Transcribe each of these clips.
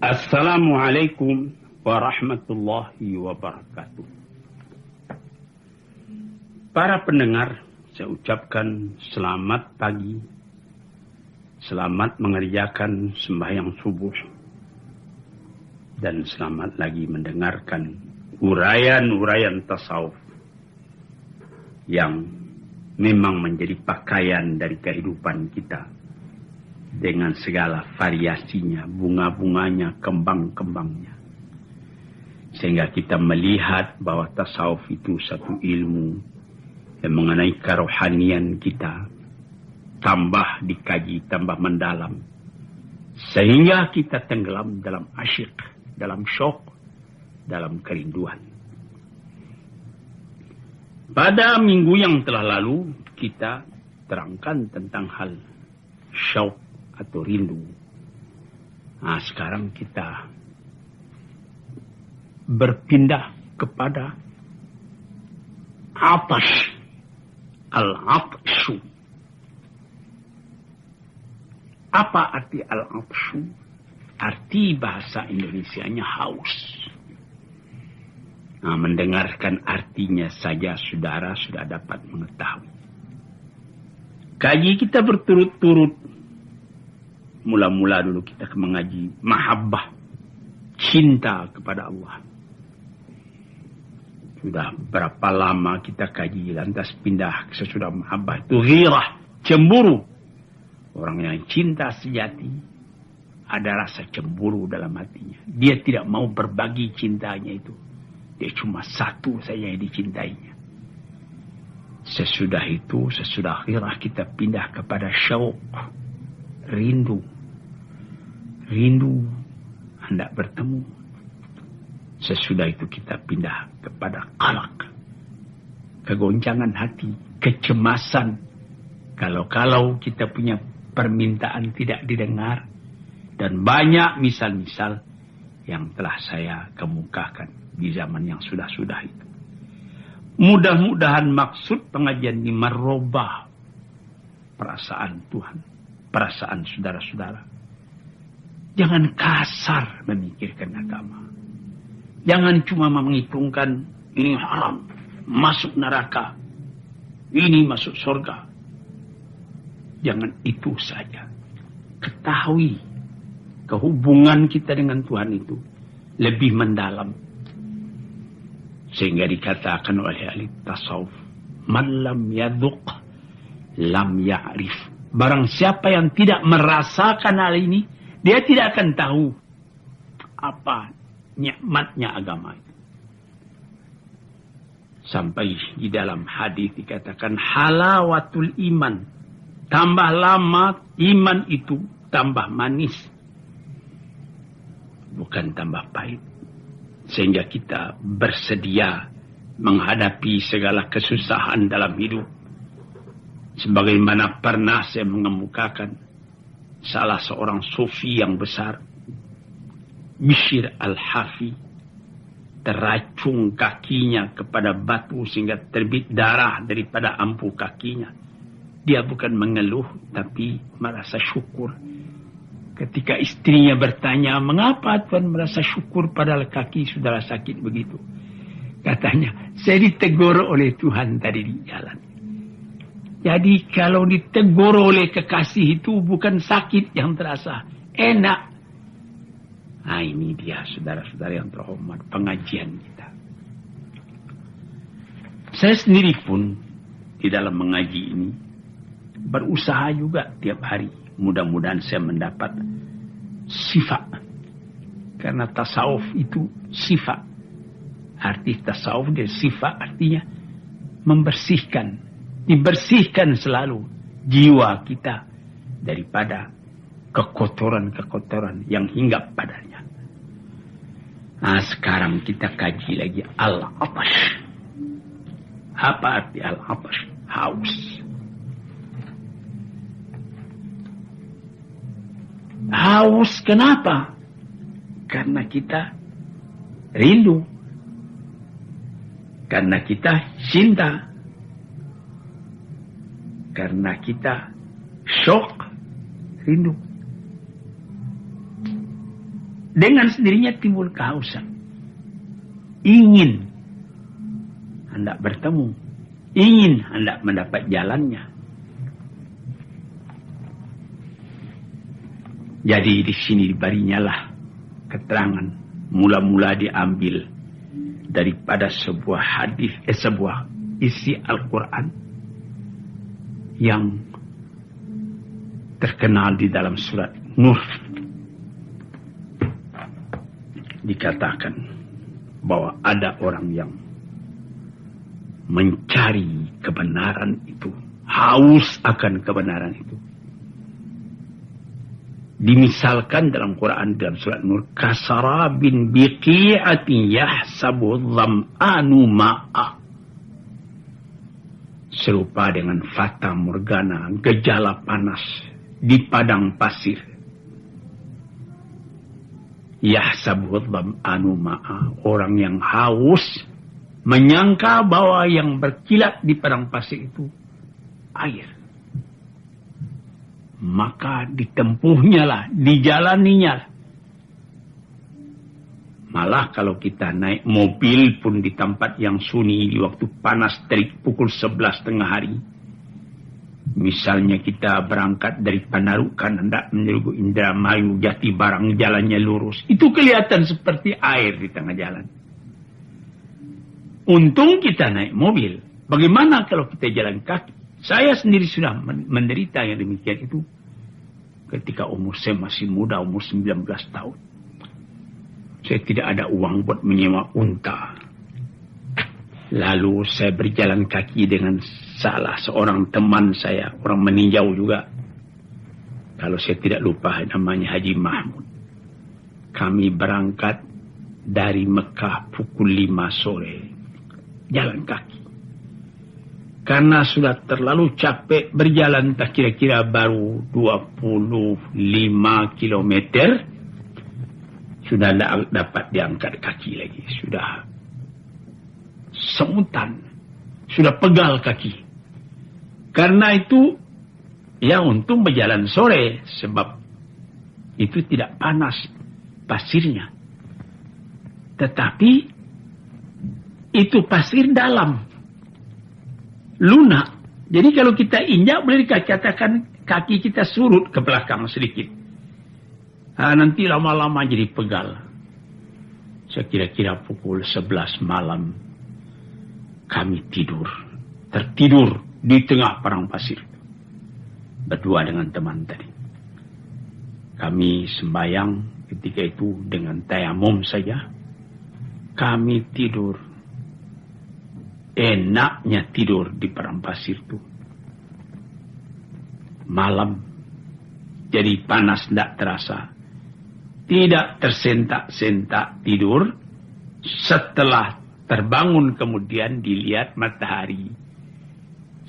Assalamualaikum warahmatullahi wabarakatuh. Para pendengar, saya ucapkan selamat pagi, selamat mengerjakan sembahyang subuh, dan selamat lagi mendengarkan uraian-uraian tasawuf yang memang menjadi pakaian dari kehidupan kita. Dengan segala variasinya, bunga-bunganya, kembang-kembangnya. Sehingga kita melihat bahwa tasawuf itu satu ilmu yang mengenai kerohanian kita. Tambah dikaji, tambah mendalam. Sehingga kita tenggelam dalam asyik, dalam syok, dalam kerinduan. Pada minggu yang telah lalu, kita terangkan tentang hal syok atau rindu. Nah, sekarang kita berpindah kepada atash, al-atshu. Apa arti al-atshu? Arti bahasa Indonesianya haus. Nah, mendengarkan artinya saja saudara sudah dapat mengetahui. Kaji kita berturut-turut. Mula-mula dulu kita mengaji mahabbah, cinta kepada Allah. Sudah berapa lama kita kaji, lantas pindah sesudah mahabbah itu ghirah, cemburu. Orang yang cinta sejati ada rasa cemburu dalam hatinya. Dia tidak mau berbagi cintanya itu. Dia cuma satu saja yang dicintainya. Sesudah itu, sesudah ghirah kita pindah kepada syauq, rindu. Rindu hendak bertemu. Sesudah itu kita pindah kepada qalaq, kegoncangan hati, kecemasan. Kalau kita punya permintaan tidak didengar. Dan banyak misal-misal yang telah saya kemukakan di zaman yang sudah-sudah itu. Mudah-mudahan maksud pengajian ini merubah perasaan Tuhan, perasaan saudara-saudara. Jangan kasar memikirkan agama. Jangan cuma menghitungkan ini haram, masuk neraka, ini masuk surga. Jangan itu saja. Ketahui kehubungan kita dengan Tuhan itu lebih mendalam. Sehingga dikatakan oleh ahli tasawuf, man lam yadhuq lam ya'rif. Barang siapa yang tidak merasakan hal ini, dia tidak akan tahu apa nikmatnya agama itu. Sampai di dalam hadis dikatakan halawatul iman. Tambah lama iman itu tambah manis. Bukan tambah pahit. Sehingga kita bersedia menghadapi segala kesusahan dalam hidup. Sebagaimana pernah saya mengemukakan salah seorang sufi yang besar, Bishr al-Hafi, teracung kakinya kepada batu sehingga terbit darah daripada ampuh kakinya. Dia bukan mengeluh tapi merasa syukur. Ketika istrinya bertanya, mengapa Tuhan merasa syukur padahal kaki sudah sakit begitu? Katanya, saya ditegur oleh Tuhan tadi di jalan. Jadi kalau ditegur oleh kekasih itu bukan sakit yang terasa, enak. Nah, ini dia saudara-saudara yang terhormat, pengajian kita. Saya sendiri pun di dalam mengaji ini berusaha juga tiap hari. Mudah-mudahan saya mendapat sifat. Karena tasawuf itu sifat. Arti tasawuf dia sifat artinya membersihkan. Dibersihkan selalu jiwa kita daripada kekotoran-kekotoran yang hinggap padanya. Nah, sekarang kita kaji lagi al-atash. Apa arti al-atash? Haus. Haus kenapa? Karena kita rindu. Karena kita cinta. Karena kita syok, rindu. dengan sendirinya timbul kehausan. Ingin hendak bertemu, ingin hendak mendapat jalannya. Jadi di sini dibarinyalah keterangan mula-mula diambil daripada sebuah hadis, sebuah isi Al-Quran yang terkenal di dalam surat Nur. Dikatakan bahwa ada orang yang mencari kebenaran itu, haus akan kebenaran itu. Dimisalkan dalam Quran dalam surat Nur, kasarabin biqi'atin yahsabu dham'anu ma'a. Serupa dengan fata morgana, gejala panas di padang pasir. Yahsabu dham'anu ma'a. Orang yang haus menyangka bahwa yang berkilat di padang pasir itu air. Maka ditempuhnya lah, dijalaninya lah. Malah kalau kita naik mobil pun di tempat yang sunyi di waktu panas dari pukul 11 tengah hari. Misalnya kita berangkat dari Panarukan hendak menuju Indramayu, Jati Barang, jalannya lurus. Itu kelihatan seperti air di tengah jalan. Untung kita naik mobil. Bagaimana kalau kita jalan kaki? Saya sendiri sudah menderita yang demikian itu ketika umur saya masih muda, umur 19 tahun. Saya tidak ada uang buat menyewa unta. Lalu saya berjalan kaki dengan salah seorang teman saya, orang meninjau juga. Kalau saya tidak lupa namanya Haji Mahmud. Kami berangkat dari Mekah pukul 5 sore. Jalan kaki. Karena sudah terlalu capek berjalan, tak kira-kira baru 25 kilometer. Sudah tidak dapat diangkat kaki lagi. Sudah semutan. Sudah pegal kaki. Karena itu, ya untung berjalan sore. Sebab itu tidak panas pasirnya. Tetapi, itu pasir dalam. Lunak. Jadi kalau kita injak boleh dikatakan kaki kita surut ke belakang sedikit. Nanti lama-lama jadi pegal. Saya kira-kira pukul 11 malam kami tidur. Tertidur di tengah padang pasir. Berdua dengan teman tadi. Kami sembahyang ketika itu dengan tayamum saja. Kami tidur. Enaknya tidur di padang pasir itu. Malam. Jadi panas tidak terasa. Tidak tersentak-sentak tidur. Setelah terbangun kemudian dilihat matahari.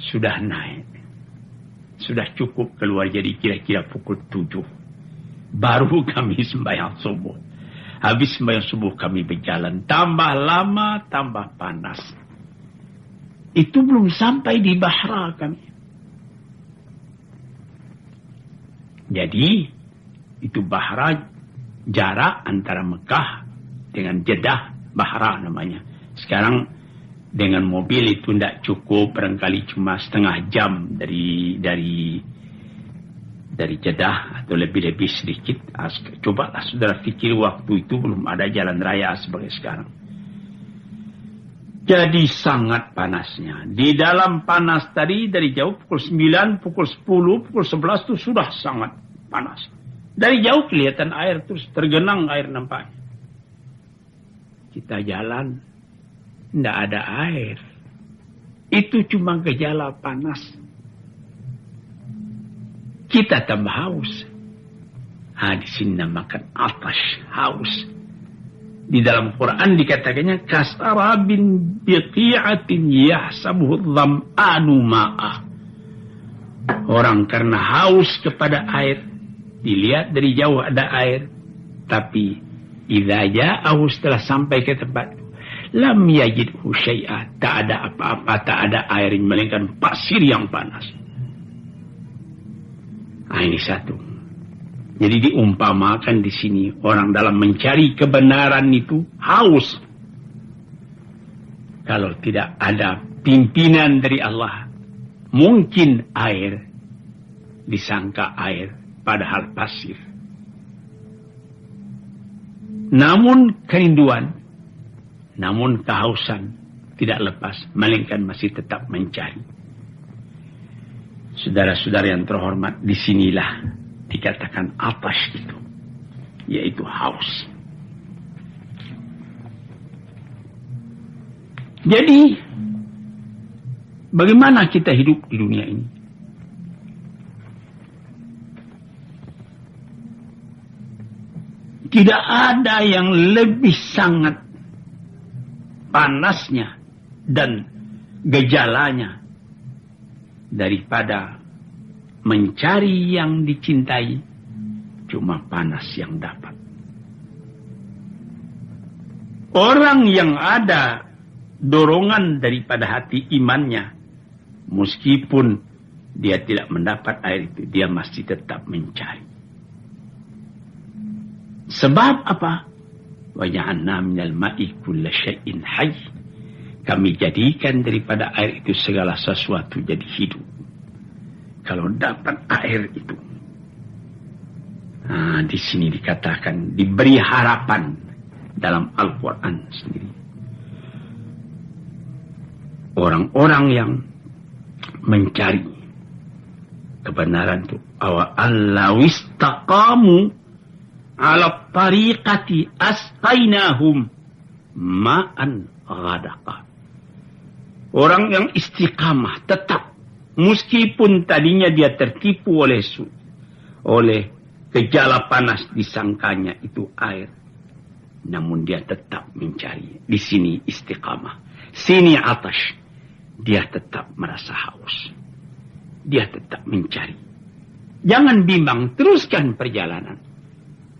Sudah naik. Sudah cukup keluar jadi kira-kira pukul 7. Baru kami sembahyang subuh. Habis sembahyang subuh kami berjalan. Tambah lama, tambah panas. Itu belum sampai di Bahra kami. Jadi, itu Bahra jarak antara Mekah dengan Jeddah, Bahra namanya. Sekarang dengan mobil itu tidak cukup, barangkali cuma setengah jam dari Jeddah atau lebih-lebih sedikit. Cobalah saudara fikir waktu itu belum ada jalan raya sebagai sekarang. Jadi sangat panasnya. Di dalam panas tadi dari jauh pukul 9, pukul 10, pukul 11 itu sudah sangat panas. Dari jauh kelihatan air terus tergenang air nampaknya. Kita jalan, tidak ada air. Itu cuma gejala panas. Kita tambah haus. Di sini namakan atash, haus. Di dalam Quran dikatakannya kasarabin biqi'atin yahsabuhu dham'anu ma'a. Orang karena haus kepada air, dilihat dari jauh ada air, tapi idza ja'ahu setelah sampai ke tempat lam yajidhu syai'a, tak ada apa-apa, tak ada air melainkan pasir yang panas. Ini satu. Jadi diumpamakan di sini orang dalam mencari kebenaran itu haus. Kalau tidak ada pimpinan dari Allah, mungkin air disangka air, padahal pasir. Namun kerinduan, namun kehausan tidak lepas, melainkan masih tetap mencari. Saudara-saudara yang terhormat, disinilah dikatakan atash itu, yaitu haus. Jadi, bagaimana kita hidup di dunia ini? Tidak ada yang lebih sangat panasnya dan gejalanya daripada mencari yang dicintai, cuma panas yang dapat. Orang yang ada dorongan daripada hati imannya, meskipun dia tidak mendapat air itu, dia masih tetap mencari. Sebab apa? Wa ja'alna minal ma'i kulla syai'in hayy. Kami jadikan daripada air itu segala sesuatu jadi hidup. Kalau dapat air itu, di sini dikatakan diberi harapan dalam Al-Quran sendiri. Orang-orang yang mencari kebenaran itu, awa'allawistaqamu ala tariqati asqainahum ma'an ghadaqa. Orang yang istiqamah tetap, meskipun tadinya dia tertipu oleh gejala panas, disangkanya itu air, namun dia tetap mencari. Di sini istiqamah, sini atash, dia tetap merasa haus, dia tetap mencari. Jangan bimbang, teruskan perjalanan.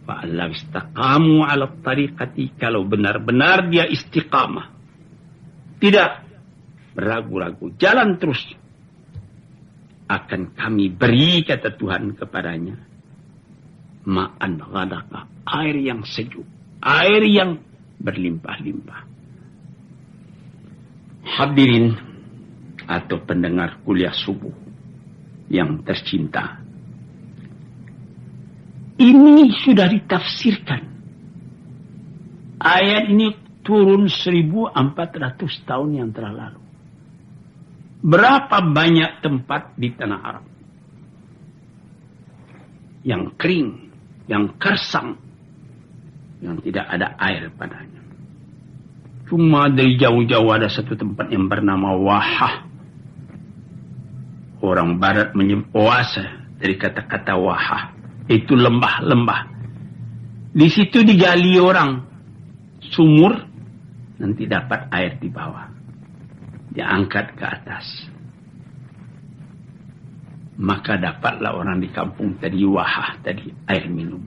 Fa'allahu istaqamu ala tariqati, kalau benar-benar dia istiqamah, tidak ragu-ragu, jalan terus, akan kami beri, kata Tuhan kepadanya, ma'an ghadaqa, air yang sejuk, air yang berlimpah-limpah. Hadirin atau pendengar kuliah subuh yang tercinta, ini sudah ditafsirkan. Ayat ini turun 1400 tahun yang telah lalu. Berapa banyak tempat di tanah Arab yang kering, yang kersang, yang tidak ada air padanya. Cuma dari jauh-jauh ada satu tempat yang bernama Wahah. Orang barat menyebut oase dari kata-kata Wahah. Itu lembah-lembah. Di situ digali orang sumur, nanti dapat air di bawah. Diangkat ke atas. Maka dapatlah orang di kampung tadi Wahah, tadi air minum.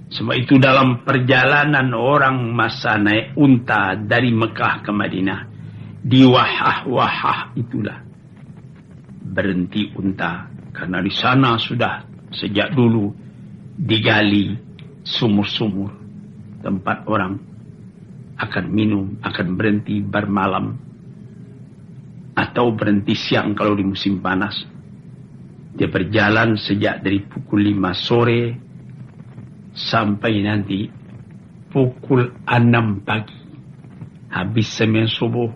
Sebab itu dalam perjalanan orang masa naik unta dari Mekah ke Madinah, di Wahah itulah berhenti unta, karena di sana sudah sejak dulu digali sumur-sumur tempat orang akan minum, akan berhenti bermalam atau berhenti siang kalau di musim panas. Dia berjalan sejak dari pukul 5 sore sampai nanti pukul 6 pagi. Habis sembahyang subuh,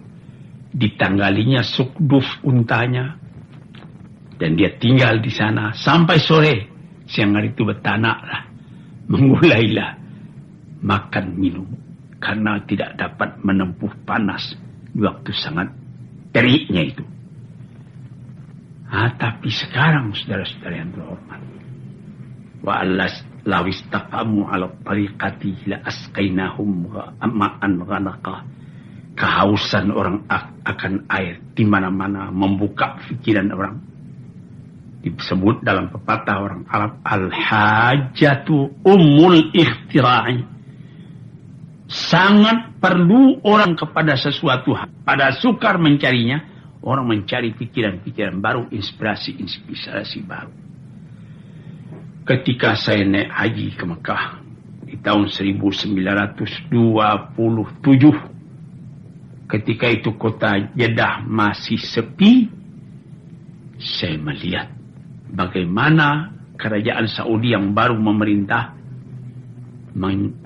ditanggalinya sukduf untanya, dan dia tinggal di sana sampai sore. Siang hari itu bertanaklah, memulailah makan minum, karena tidak dapat menempuh panas di waktu sangat teriknya itu. Tapi sekarang saudara-saudara yang terhormat, wa lawistaqamu ala tariqati la asqainahum ma'an ghanaqa. Kehausan orang akan air di mana-mana membuka pikiran orang. Disebut dalam pepatah orang Arab, al-hajatu ummul ikhtira'i. Sangat perlu orang kepada sesuatu, pada sukar mencarinya, orang mencari pikiran-pikiran baru, inspirasi baru. ketika saya naik haji ke Mekah di tahun 1927, ketika itu kota Jeddah masih sepi, saya melihat bagaimana kerajaan Saudi yang baru memerintah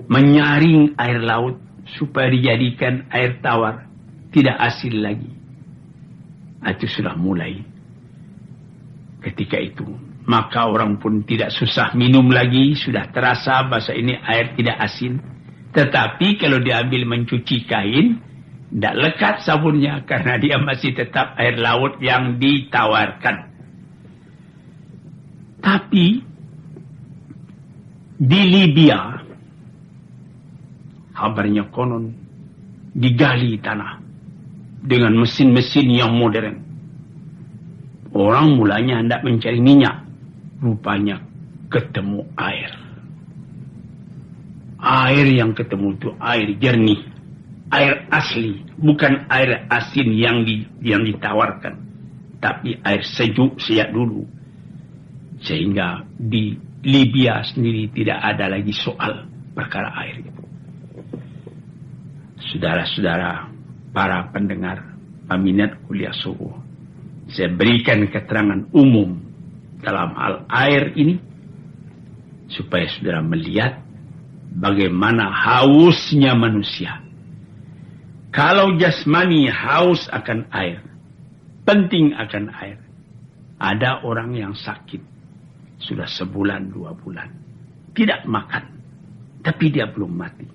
menyaring air laut supaya dijadikan air tawar, tidak asin lagi. Itu sudah mulai ketika itu. Maka orang pun tidak susah minum lagi, sudah terasa bahasa ini air tidak asin. Tetapi kalau diambil mencuci kain, tidak lekat sabunnya karena dia masih tetap air laut yang ditawarkan. Tapi di Libya, kabarnya konon digali tanah dengan mesin-mesin yang modern. Orang mulanya hendak mencari minyak. Rupanya ketemu air. Air yang ketemu itu air jernih. Air asli. Bukan air asin yang ditawarkan. Tapi air sejuk sejak dulu. Sehingga di Libya sendiri tidak ada lagi soal perkara air itu. Saudara-saudara, para pendengar peminat kuliah subuh, saya berikan keterangan umum dalam hal air ini supaya saudara melihat bagaimana hausnya manusia. Kalau jasmani haus akan air, penting akan air. Ada orang yang sakit sudah 1 bulan 2 bulan tidak makan, tapi dia belum mati.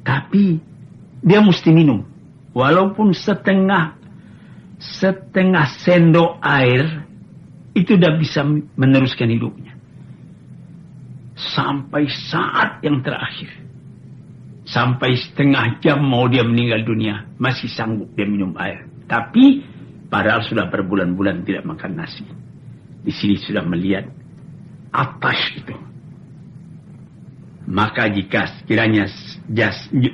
Tapi dia mesti minum walaupun setengah sendok air, itu sudah bisa meneruskan hidupnya. Sampai saat yang terakhir. Sampai setengah jam mau dia meninggal dunia, masih sanggup dia minum air. Tapi, padahal sudah berbulan-bulan tidak makan nasi. Di sini sudah melihat atas itu. Maka jika sekiranya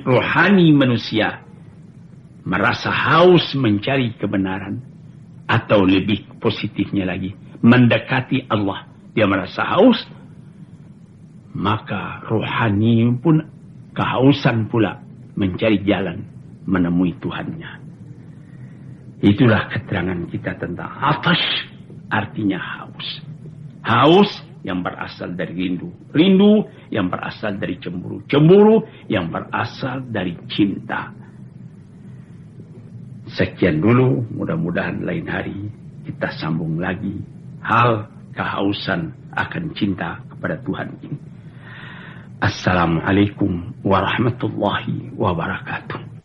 rohani manusia merasa haus mencari kebenaran, atau lebih positifnya lagi, mendekati Allah, dia merasa haus, maka rohani pun kehausan pula mencari jalan menemui Tuhannya. Itulah keterangan kita tentang atas, artinya haus. Haus yang berasal dari rindu. Rindu yang berasal dari cemburu. Cemburu yang berasal dari cinta. Sekian dulu, mudah-mudahan lain hari kita sambung lagi hal kehausan akan cinta kepada Tuhan ini. Assalamualaikum warahmatullahi wabarakatuh.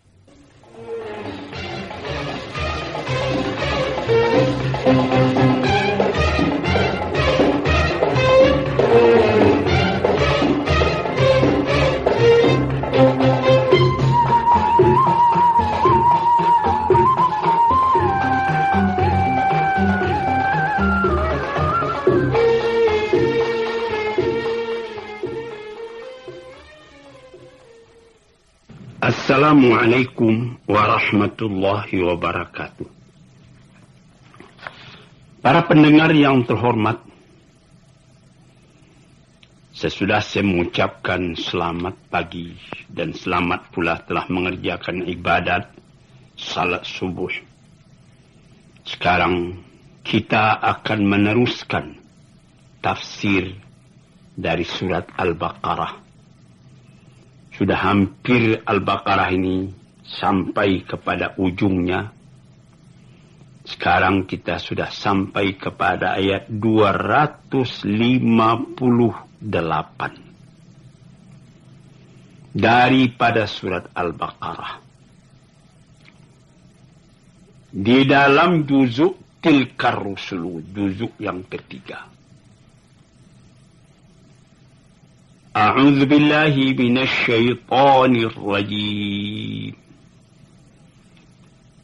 Assalamualaikum warahmatullahi wabarakatuh. Para pendengar yang terhormat, sesudah saya mengucapkan selamat pagi dan selamat pula telah mengerjakan ibadat salat subuh. Sekarang kita akan meneruskan tafsir dari surat Al-Baqarah. Sudah hampir Al-Baqarah ini sampai kepada ujungnya. Sekarang kita sudah sampai kepada ayat 258 daripada surat Al-Baqarah. Di dalam juzuk Tilkar Rusulu, juzuk yang ketiga. A'udzu billahi minasy syaithanir rajim.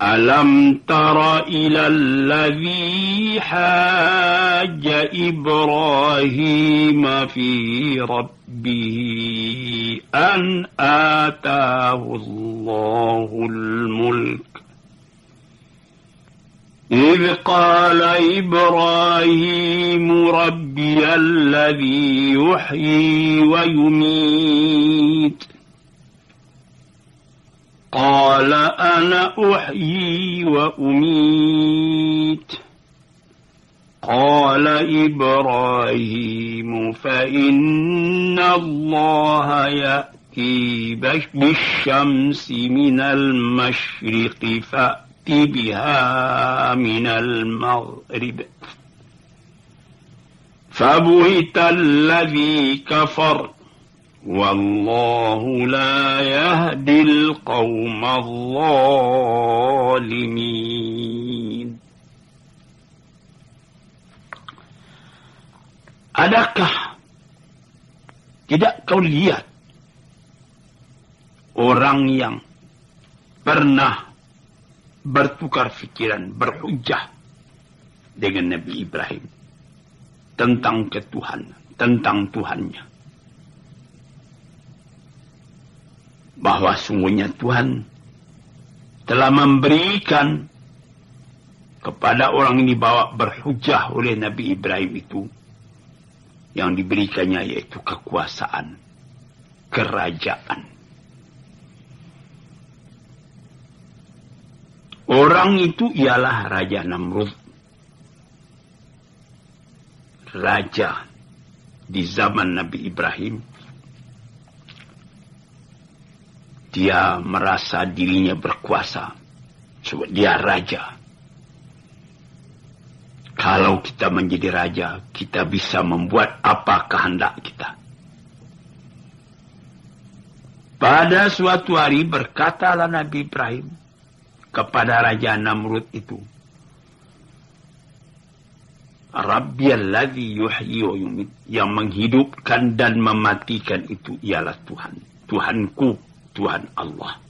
Alam tara ilal ladzi hajja Ibrahim fi rabbih an ataahu Allahul mulk إذ قال إبراهيم ربي الذي يحيي ويميت قال أنا أحيي وأميت قال إبراهيم فإن الله يأتي بالشمس من المشرق فأت بها من المغرب فبهت الذي كفر والله لا يهدي القوم الظالمين. Adakah tidak kau lihat orang yang pernah bertukar fikiran, berhujjah dengan Nabi Ibrahim tentang ketuhanan, tentang Tuhannya, bahwa sungguhnya Tuhan telah memberikan kepada orang ini bawa berhujjah oleh Nabi Ibrahim itu, yang diberikannya yaitu kekuasaan, kerajaan. Orang itu ialah Raja Namrud. Raja di zaman Nabi Ibrahim. Dia merasa dirinya berkuasa. Sebab dia raja. Kalau kita menjadi raja, kita bisa membuat apa kehendak kita. Pada suatu hari berkatalah Nabi Ibrahim kepada Raja Namrud itu, Rabbiyalladzi yuhyi wa yumit, yang menghidupkan dan mematikan itu ialah Tuhan. Tuhanku, Tuhan Allah.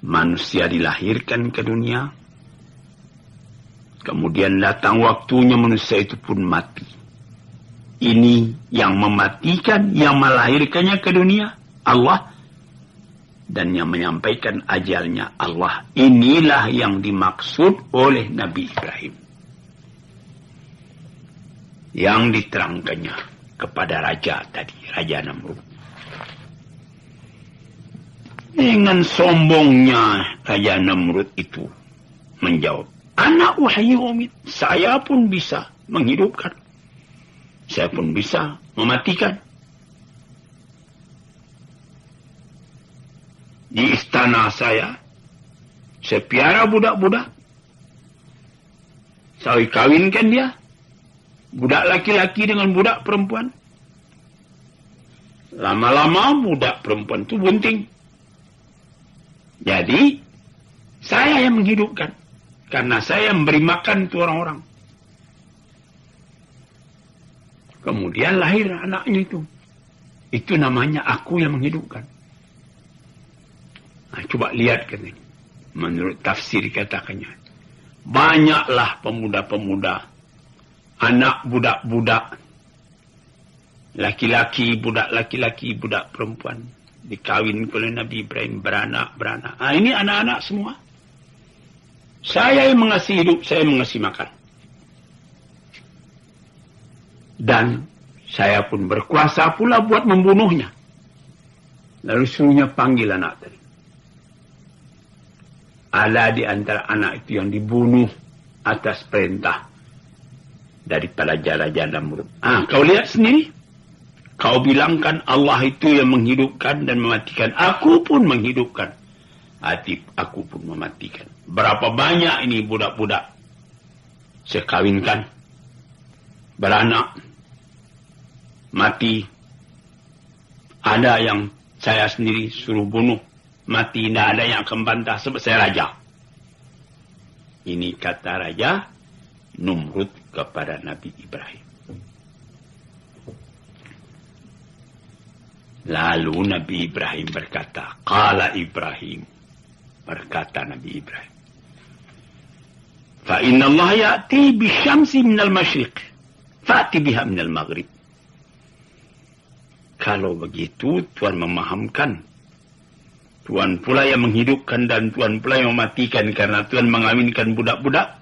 Manusia dilahirkan ke dunia, kemudian datang waktunya manusia itu pun mati. Ini yang mematikan, yang melahirkannya ke dunia, Allah. Dan yang menyampaikan ajalnya Allah. Inilah yang dimaksud oleh Nabi Ibrahim. Yang diterangkannya kepada raja tadi, Raja Namrud. Dengan sombongnya Raja Namrud itu menjawab, Ana uhyi wa umit, saya pun bisa menghidupkan. Saya pun bisa mematikan. Di istana saya piara budak-budak. Saya kawinkan dia. Budak laki-laki dengan budak perempuan. Lama-lama budak perempuan itu bunting. Jadi, saya yang menghidupkan. Karena saya memberi makan itu orang-orang. Kemudian lahir anaknya itu. Itu namanya aku yang menghidupkan. Nah, coba lihat kan ini. Menurut tafsir katakannya. Banyaklah pemuda-pemuda. Anak budak-budak. Laki-laki, budak laki-laki, budak perempuan. Dikawin oleh Nabi Ibrahim, beranak-beranak. Nah, ini anak-anak semua. Saya yang mengasih hidup, saya yang mengasih makan. Dan saya pun berkuasa pula buat membunuhnya. Lalu suruhnya panggil anak tadi. Ada di antara anak itu yang dibunuh atas perintah daripada Raja Namrud. Kau lihat sendiri. Kau bilangkan Allah itu yang menghidupkan dan mematikan. Aku pun menghidupkan. Aku pun mematikan. Berapa banyak ini budak-budak saya kawinkan. Beranak. Mati. Ada yang saya sendiri suruh bunuh. Mati, tidak ada yang akan bantah sebab saya raja. Ini kata Raja Namrud kepada Nabi Ibrahim. Lalu Nabi Ibrahim berkata, Qala Ibrahim. Berkata Nabi Ibrahim. Fa inna Allah ya'ti bisyamsi minal masyriq. Fa'ti biha minal maghrib. Kalau begitu, Tuhan memahamkan Tuhan pula yang menghidupkan dan Tuhan pula yang mematikan. Karena Tuhan mengawinkan budak-budak.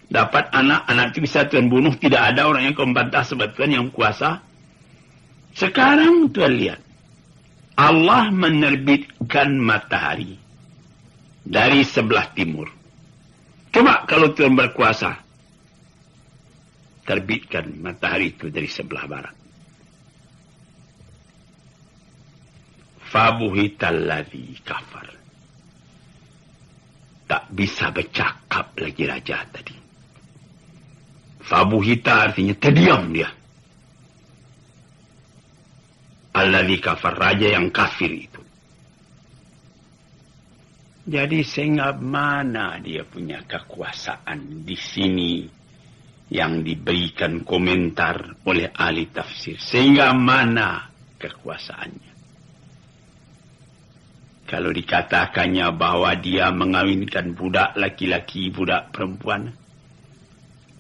Dapat anak-anak itu bisa Tuhan bunuh. Tidak ada orang yang kau membantah sebab Tuhan yang kuasa. Sekarang Tuhan lihat. Allah menerbitkan matahari dari sebelah timur. Coba kalau Tuhan berkuasa. Terbitkan matahari itu dari sebelah barat. Fabuhitalladzi kafar. Tak bisa bercakap lagi raja tadi. Fabuhita artinya terdiam dia. Alladzi kafar, raja yang kafir itu. Jadi sehingga mana dia punya kekuasaan di sini yang diberikan komentar oleh ahli tafsir. Sehingga mana kekuasaannya. Kalau dikatakannya bahwa dia mengawinkan budak laki-laki, budak perempuan.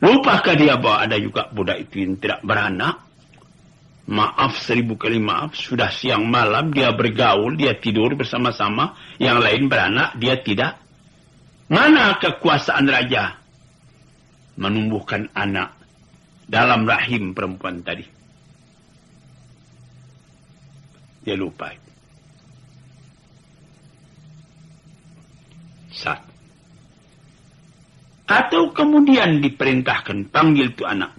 Lupakah dia bahwa ada juga budak itu yang tidak beranak? Maaf 1000 kali maaf. Sudah siang malam dia bergaul, dia tidur bersama-sama. Yang lain beranak, dia tidak. Mana kekuasaan raja? Menumbuhkan anak dalam rahim perempuan tadi. Dia lupa itu. Satu. Atau kemudian diperintahkan panggil tu anak.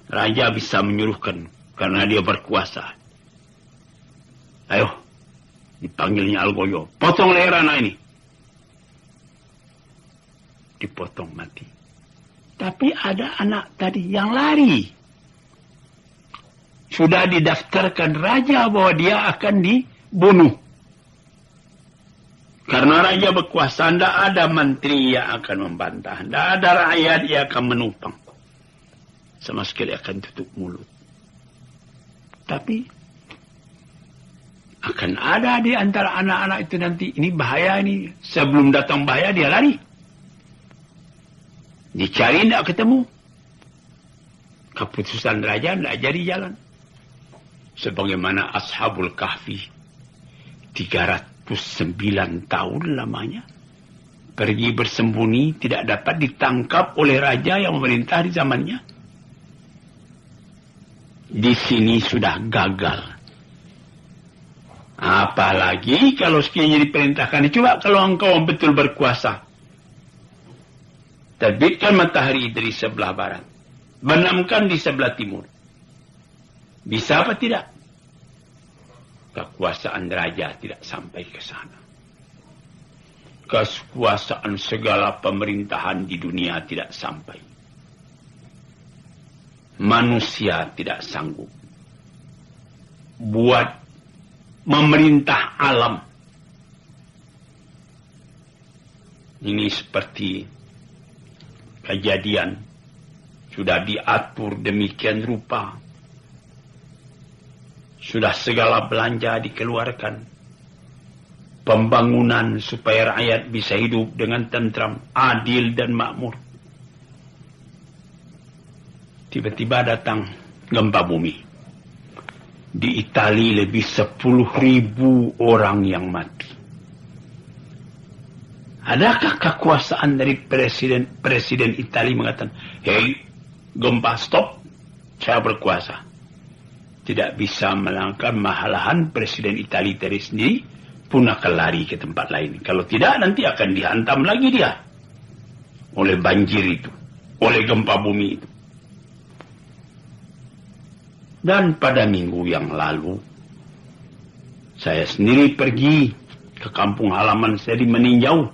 Raja bisa menyuruhkan karena dia berkuasa. Ayo, dipanggilnya Algoyo. Potong leher anak ini. Dipotong mati. Tapi ada anak tadi yang lari. Sudah didaftarkan raja bahwa dia akan dibunuh. Karena raja berkuasa, tidak ada menteri yang akan membantah. Tidak ada rakyat yang akan menupang. Sama sekali akan tutup mulut. Tapi akan ada di antara anak-anak itu nanti. Ini bahaya ini. Sebelum datang bahaya dia lari. Dicari tidak ketemu. Keputusan raja tidak jadi jalan. Sebagaimana Ashabul Kahfi. 309 tahun lamanya. Pergi bersembunyi, tidak dapat ditangkap oleh raja yang memerintah di zamannya. Di sini sudah gagal. Apalagi kalau sekiranya diperintahkan. Coba kalau engkau betul berkuasa. Terbitkan matahari dari sebelah barat. Benamkan di sebelah timur. Bisa apa tidak? Kekuasaan raja tidak sampai ke sana. Kekuasaan segala pemerintahan di dunia tidak sampai. Manusia tidak sanggup buat memerintah alam. Ini seperti kejadian sudah diatur demikian rupa. Sudah segala belanja dikeluarkan. Pembangunan supaya rakyat bisa hidup dengan tentram, adil dan makmur. Tiba-tiba datang gempa bumi. Di Italia lebih 10.000 orang yang mati. Adakah kekuasaan dari Presiden Italia mengatakan, hei, gempa stop, saya berkuasa. Tidak bisa melangkah, malahan Presiden Italia tadi sendiri pun akan lari ke tempat lain. Kalau tidak, nanti akan dihantam lagi dia. Oleh banjir itu. Oleh gempa bumi itu. Dan pada minggu yang lalu, saya sendiri pergi ke kampung halaman saya di Meninjau.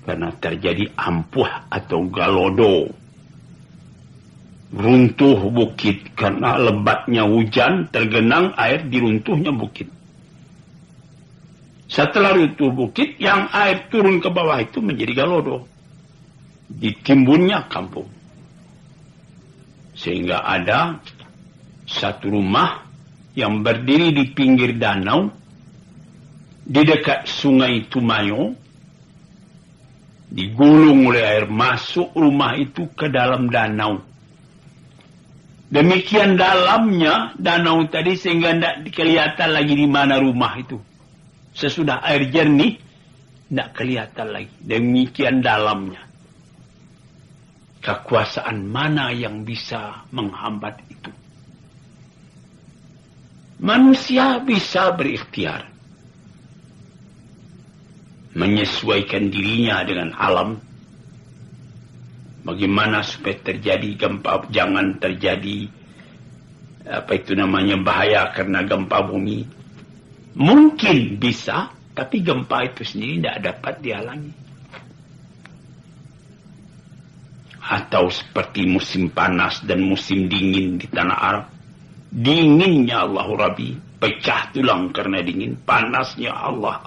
Karena terjadi ampuh atau galodo. Runtuh bukit karena lebatnya hujan, tergenang air di runtuhnya bukit. Setelah runtuh bukit, yang air turun ke bawah itu menjadi galodo. Ditimbunnya kampung. Sehingga ada satu rumah yang berdiri di pinggir danau, di dekat sungai Tumayo, digulung oleh air, masuk rumah itu ke dalam danau. Demikian dalamnya danau tadi sehingga tidak kelihatan lagi di mana rumah itu. Sesudah air jernih, tidak kelihatan lagi. Demikian dalamnya. Kekuasaan mana yang bisa menghambat itu? Manusia bisa berikhtiar. Menyesuaikan dirinya dengan alam. Bagaimana supaya terjadi gempa, jangan terjadi bahaya karena gempa bumi. Mungkin bisa, tapi gempa itu sendiri tidak dapat dihalangi. Atau seperti musim panas dan musim dingin di tanah Arab. Dinginnya Allahu Rabbi, pecah tulang karena dingin. Panasnya Allah.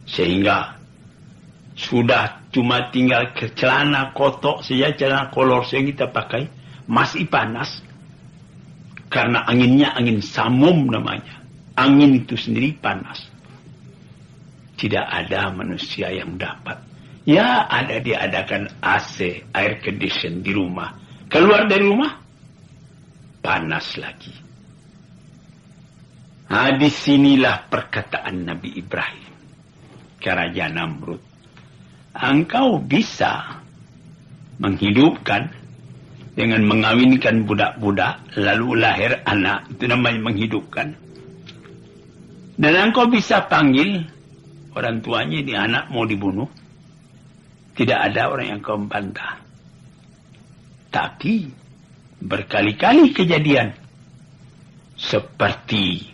Sehingga sudah cuma tinggal ke celana kotor saja, celana kolor yang kita pakai, masih panas. Karena anginnya angin samum namanya. Angin itu sendiri panas. Tidak ada manusia yang dapat. Ya, ada diadakan AC, air condition di rumah. Keluar dari rumah, panas lagi. Nah, disinilah perkataan Nabi Ibrahim ke Raja Namrud. Engkau bisa menghidupkan dengan mengawinkan budak-budak, lalu lahir anak. Itu namanya menghidupkan. Dan engkau bisa panggil orang tuanya, ini anak mau dibunuh. Tidak ada orang yang kau membantah. Tapi berkali-kali kejadian. Seperti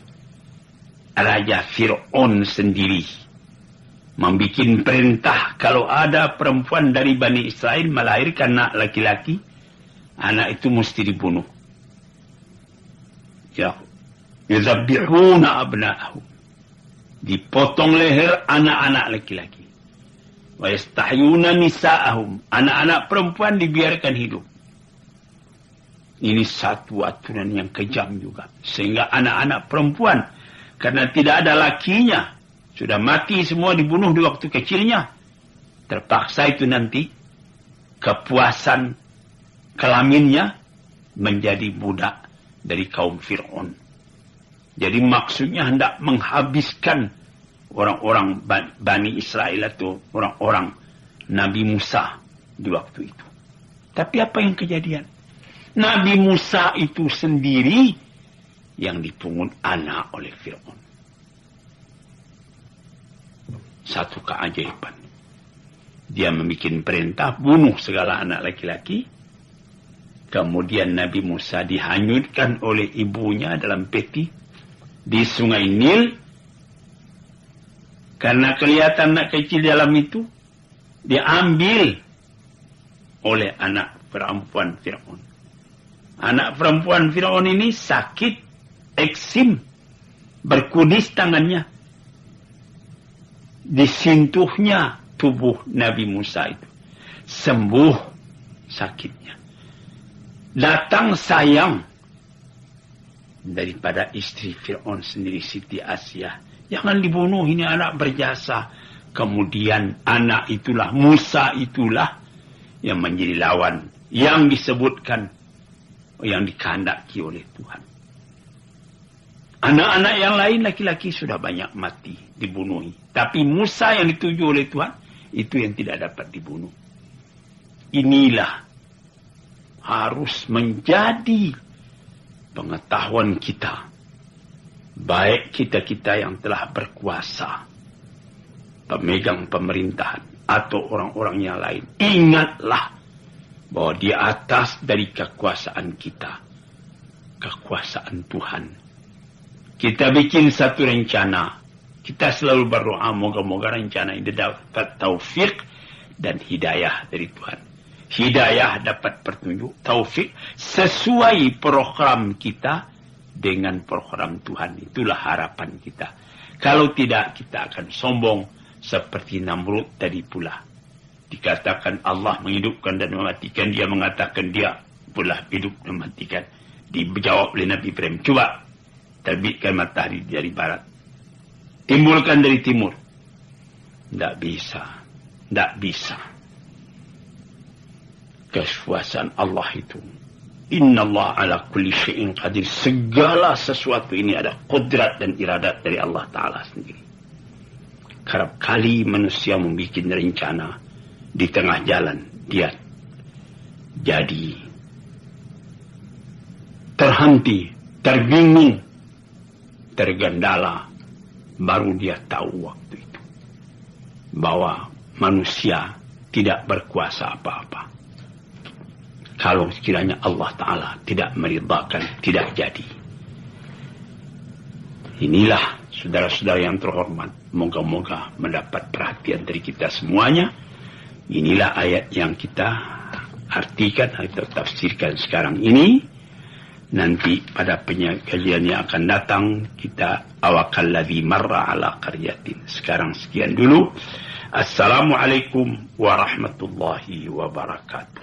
Raja Fir'aun sendiri membikin perintah kalau ada perempuan dari Bani Israel melahirkan anak laki-laki, anak itu mesti dibunuh. Ya, yuzabbihuna abna'ahu. Dipotong leher anak-anak laki-laki. Wa yastahyuna nisa'ahum. Anak-anak perempuan dibiarkan hidup. Ini satu aturan yang kejam juga. Sehingga anak-anak perempuan, karena tidak ada lakinya, sudah mati semua, dibunuh di waktu kecilnya. Terpaksa itu nanti kepuasan kelaminnya menjadi budak dari kaum Fir'aun. Jadi maksudnya hendak menghabiskan orang-orang Bani Israel atau orang-orang Nabi Musa di waktu itu. Tapi apa yang kejadian? Nabi Musa itu sendiri yang dipungut anak oleh Fir'aun. Satu keajaiban. Dia membuat perintah bunuh segala anak laki-laki. Kemudian Nabi Musa dihanyutkan oleh ibunya dalam peti di sungai Nil. Karena kelihatan anak kecil dalam itu, diambil oleh anak perempuan Fir'aun. Anak perempuan Fir'aun ini sakit, eksim, berkudis tangannya. Disentuhnya tubuh Nabi Musa itu. Sembuh sakitnya. Datang sayang daripada istri Fir'aun sendiri, Siti Asia. Jangan dibunuh, ini anak berjasa. Kemudian anak itulah, Musa itulah yang menjadi lawan. Yang disebutkan, yang dikehendaki oleh Tuhan. Anak-anak yang lain laki-laki sudah banyak mati, dibunuh. Tapi Musa yang dituju oleh Tuhan, itu yang tidak dapat dibunuh. Inilah harus menjadi pengetahuan kita. Baik kita-kita yang telah berkuasa, pemegang pemerintahan, atau orang-orang yang lain. Ingatlah bahwa di atas dari kekuasaan kita, kekuasaan Tuhan. Kita bikin satu rencana. Kita selalu berdoa, moga-moga rencana ini dapat taufik dan hidayah dari Tuhan. Hidayah dapat petunjuk, taufik sesuai program kita dengan program Tuhan. Itulah harapan kita. Kalau tidak, kita akan sombong seperti Namrud tadi pula. Dikatakan Allah menghidupkan dan mematikan, dia mengatakan dia pula hidup dan mematikan. Dijawab oleh Nabi Ibrahim, coba terbitkan matahari dari barat, timbulkan dari timur. Tidak bisa. Tidak bisa. Kekuasaan Allah itu Innallaha ala kulli syai'in qadir. Segala sesuatu ini ada qudrat dan iradat dari Allah Ta'ala sendiri. Kerap kali manusia membuat rencana di tengah jalan, dia jadi terhenti, terbingung, tergandala. Baru dia tahu waktu itu bahwa manusia tidak berkuasa apa-apa. Kalau sekiranya Allah Ta'ala tidak meridhakan, tidak jadi. Inilah saudara-saudara yang terhormat, moga-moga mendapat perhatian dari kita semuanya. Inilah ayat yang kita artikan atau tafsirkan sekarang ini. Nanti pada kajian yang akan datang kita awakalladzi marra ala qaryatin. Sekarang sekian dulu. Assalamualaikum warahmatullahi wabarakatuh.